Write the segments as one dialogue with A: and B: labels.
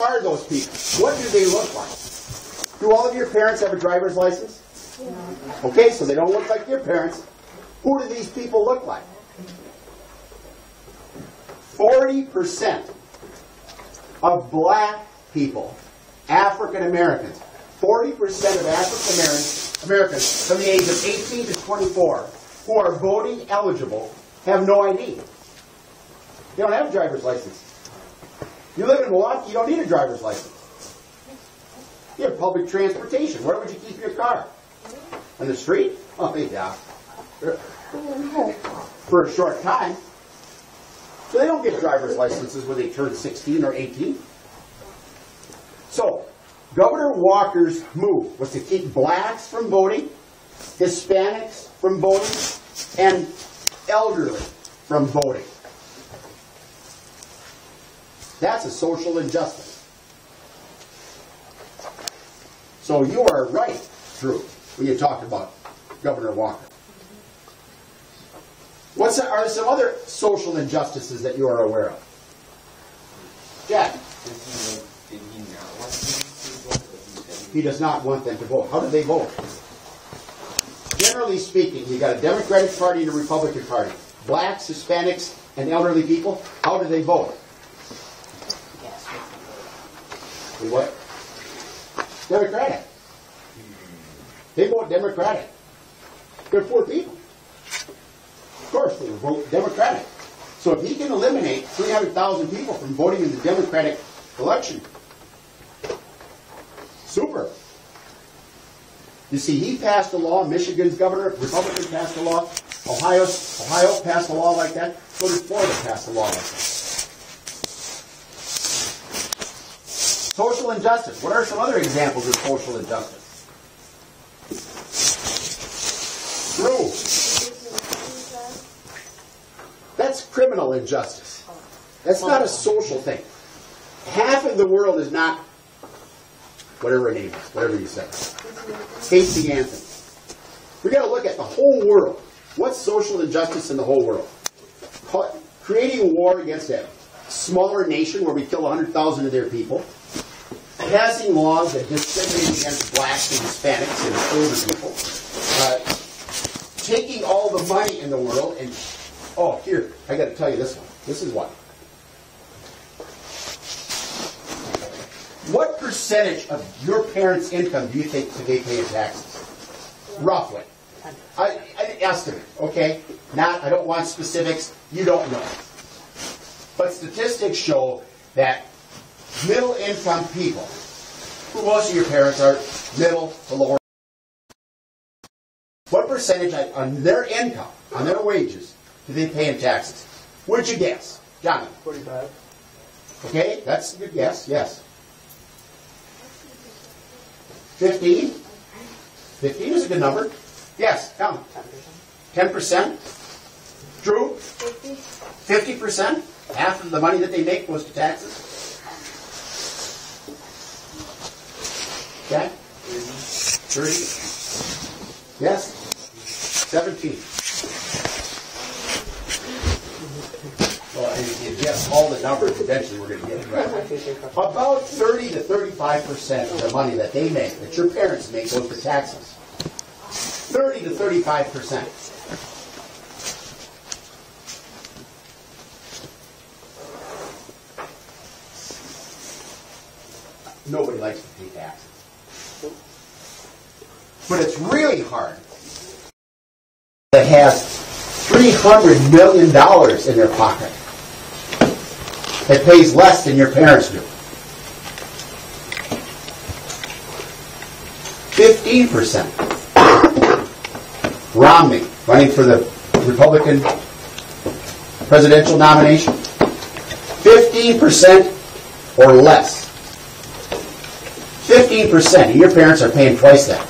A: are those people? What do they look like? Do all of your parents have a driver's license? Okay, so they don't look like your parents. Who do these people look like? 40% of black people, African Americans, 40% of African Americans from the age of 18 to 24 who are voting eligible have no ID. They don't have a driver's license. You live in Milwaukee, you don't need a driver's license. You have public transportation. Where would you keep your car? On the street? Oh, yeah. For a short time. So they don't get driver's licenses when they turn 16 or 18. So, Governor Walker's move was to keep blacks from voting, Hispanics from voting, and elderly from voting. That's a social injustice. So you are right, Drew, when you talk about Governor Walker. Are some other social injustices that you are aware of? Jack? He does not want them to vote. How do they vote? Generally speaking, you've got a Democratic Party and a Republican Party. Blacks, Hispanics, and elderly people, how do they vote? What? Democratic. They vote Democratic. They're poor people. Of course, they vote Democratic. So if he can eliminate 300,000 people from voting in the Democratic election, super. You see, he passed a law, Michigan's governor, Republican passed a law, Ohio passed a law like that, so did Florida pass a law like that. Social injustice. What are some other examples of social injustice? True. That's criminal injustice. That's not a social thing. Half of the world is not, whatever her name is, whatever you say. Casey Anthony. We've got to look at the whole world. What's social injustice in the whole world? Creating a war against a smaller nation where we kill 100,000 of their people. Passing laws that discriminate against blacks and Hispanics and older people. Taking all the money in the world and, oh, here, I got to tell you this one. This is one. What percentage of your parents' income do you think they pay in taxes? Roughly. I estimate, okay? I don't want specifics. You don't know. But statistics show that middle-income people, who most of your parents are middle to lower, what percentage on their income, on their wages, do they pay in taxes? What'd you guess? Johnny?
B: 45.
A: Okay, that's a good guess, yes. 15? 15 is a good number. Yes, come. 10%? True? 50%? Half of the money that they make goes to taxes? Okay? 30? Yes? 17. Well, if you guess all the numbers, eventually we're going to get it right. About 30 to 35% of the money that they make, that your parents make, goes for taxes. 30 to 35%. Nobody likes to pay taxes. But it's really hard that has $300 million in their pocket that pays less than your parents do. 15%. Romney, running for the Republican presidential nomination. 15% or less. 15%. And your parents are paying twice that.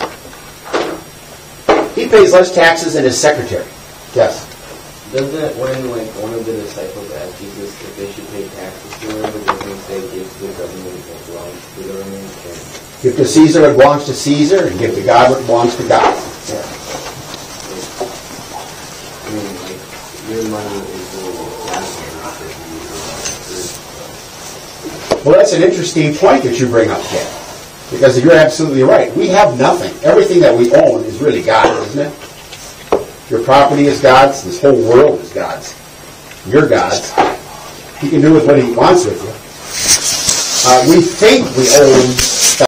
A: He pays less taxes than his secretary. Yes.
C: Does that when one of the disciples asked Jesus if they should pay taxes to him, but doesn't he say give to the government what belongs to the government?
A: Give to Caesar what belongs to Caesar, and give to God what belongs to God. Yeah.
C: I mean, like, your money is the last
A: Well, that's an interesting point that you bring up, Ken. Because you're absolutely right. We have nothing. Everything that we own is really God's, isn't it? Your property is God's. This whole world is God's. You're God's. He can do with what he wants with you. We think we own